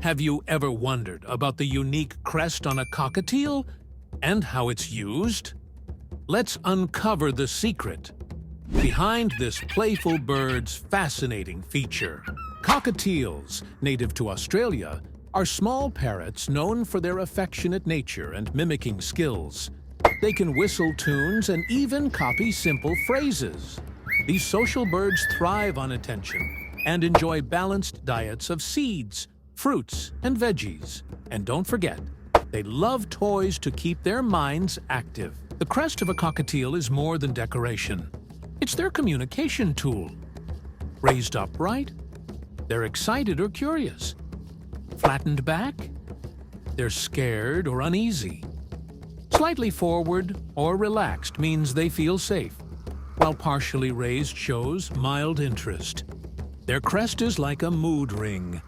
Have you ever wondered about the unique crest on a cockatiel and how it's used? Let's uncover the secret behind this playful bird's fascinating feature. Cockatiels, native to Australia, are small parrots known for their affectionate nature and mimicking skills. They can whistle tunes and even copy simple phrases. These social birds thrive on attention and enjoy balanced diets of seeds, fruits, and veggies. And don't forget, they love toys to keep their minds active. The crest of a cockatiel is more than decoration. It's their communication tool. Raised upright, they're excited or curious. Flattened back, they're scared or uneasy. Slightly forward or relaxed means they feel safe, while partially raised shows mild interest. Their crest is like a mood ring.